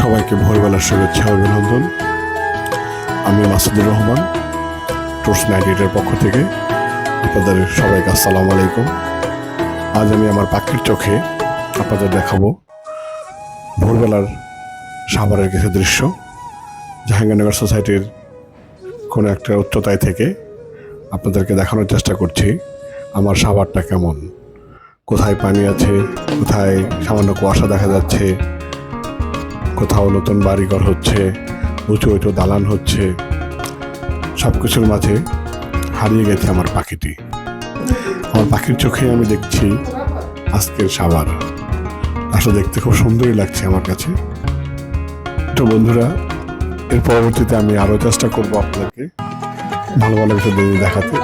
সবাইকে ভোরবেলার শুভেচ্ছা অভিনন্দন। আমি মাসুদুর রহমান, টুরস 98-এর পক্ষ থেকে আপনাদের সবাইকে আসসালামু আলাইকুম। আজ আমি আমার পাখির চোখে আপনাদের দেখাবো ভোরবেলার সাভারের কিছু দৃশ্য। জাহাঙ্গীরনগর সোসাইটির কোনো একটা উচ্চতায় থেকে আপনাদেরকে দেখানোর চেষ্টা করছি আমার সাভারটা কেমন, কোথায় পানি আছে, কোথায় সামান্য কুয়াশা দেখা যাচ্ছে, কোথাও নতুন বাড়িঘর হচ্ছে, উঁচু উঁচু দালান হচ্ছে। সব কিছুর মাঝে হারিয়ে গেছে আমার পাখিটি। আমার পাখির চোখে আমি দেখছি আজকের সাভার। আসলে দেখতে খুব সুন্দরই লাগছে আমার কাছে। তো বন্ধুরা, এর পরবর্তীতে আমি আরও চেষ্টা করব আপনাদেরকে ভালো ভালো কিছু দেখাতে।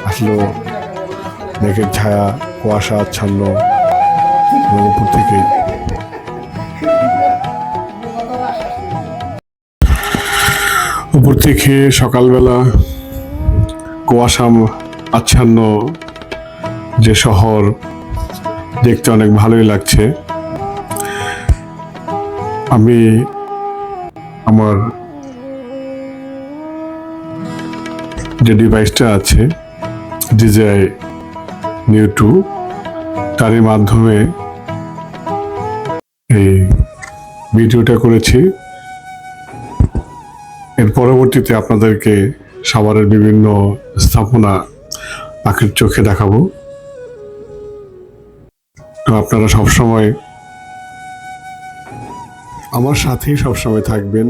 আসলে মেঘের ছায়া, কুয়াশা আচ্ছন্ন, উপর থেকে সকালবেলা কুয়াশা আচ্ছন্ন যে শহর, দেখতে অনেক ভালোই লাগছে। আমি আমার যে ডিভাইসটা আছে DJI Neo 2, তারই মাধ্যমে এই ভিডিওটা করেছি। এর পরবর্তীতে আপনাদেরকে সাভারের বিভিন্ন স্থাপনা পাখির চোখে দেখাবো। তো আপনারা সবসময় আমার সাথেই সবসময় থাকবেন।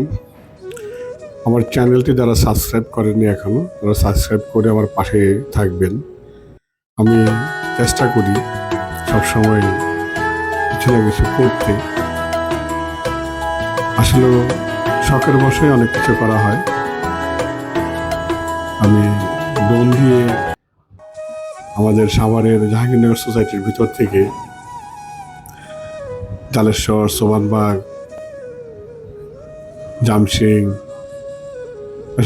আমার চ্যানেলটি যারা সাবস্ক্রাইব করেননি এখনো, তারা সাবস্ক্রাইব করে আমার পাশে থাকবেন। আমি চেষ্টা করি সবসময় কিছু না কিছু করতে। আসলে শখের বশে অনেক কিছু করা হয়। আমি ড্রোন দিয়ে আমাদের সাভারের জাহাঙ্গীরনগর সোসাইটির ভিতর থেকে তালেশ্বর, সোবানবাগ, জামসিং,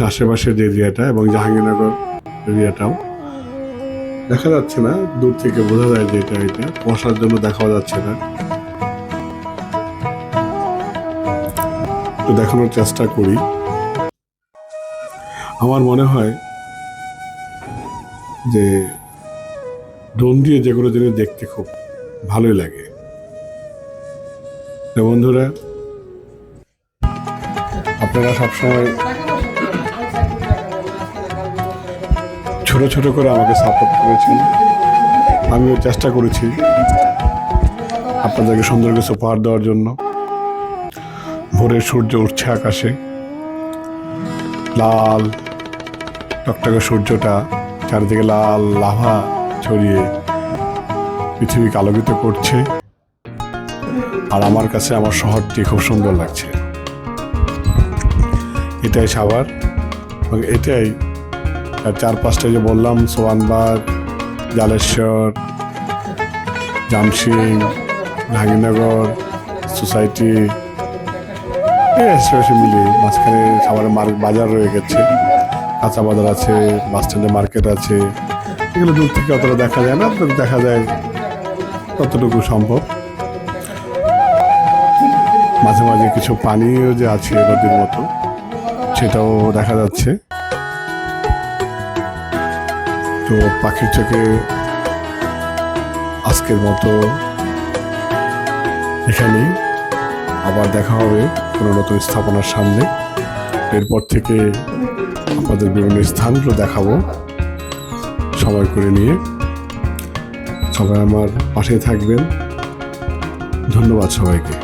আশেপাশের যে এরিয়াটা এবং জাহাঙ্গীরনগর এরিয়াটাও দেখা যাচ্ছে না, দূর থেকে বোঝা যায় যে এটা কুয়াশার জন্য দেখা যাচ্ছে না। তো দেখানোর চেষ্টা করি। আমার মনে হয় যে ড্রোন দিয়ে যে কোনো জিনিস দেখতে খুব ভালোই লাগে। তো বন্ধুরা, আপনারা সবসময় ছোট ছোট করে আমাকে সাপোর্ট করেছেন। আমিও চেষ্টা করেছি আপনাদেরকে সুন্দর কিছু উপহার দেওয়ার জন্য। ভোরের সূর্য উঠছে আকাশে, লাল টকটকে সূর্যটা চারিদিকে লাল লাভা ছড়িয়ে পৃথিবীকে আলোকিত করছে। আর আমার কাছে আমার শহরটি খুব সুন্দর লাগছে। এটাই সাভার এবং এটাই চারপাশটা যে বললাম, সোয়ানবাগ, জালেশ্বর, জামসিং, জাহাঙ্গীরনগর সোসাইটি, আশেপাশে মিলিয়ে মাঝখানে সাভারের বাজার রয়ে গেছে, কাঁচা বাজার আছে, বাস স্ট্যান্ডে মার্কেট আছে। এগুলো দূর থেকে অতটা দেখা যায় না, দেখা যায় ততটুকু সম্ভব। মাঝে মাঝে কিছু পানিও যে আছে নদীর মতো, সেটাও দেখা যাচ্ছে। তো পাখির চোখে আজকের মতো এখানেই। আবার দেখা হবে কোনো নতুন স্থাপনার সামনে। এরপর থেকে আপনাদের বিভিন্ন স্থানগুলো দেখাবো সময় করে নিয়ে। সবাই আমার পাশে থাকবেন। ধন্যবাদ সবাইকে।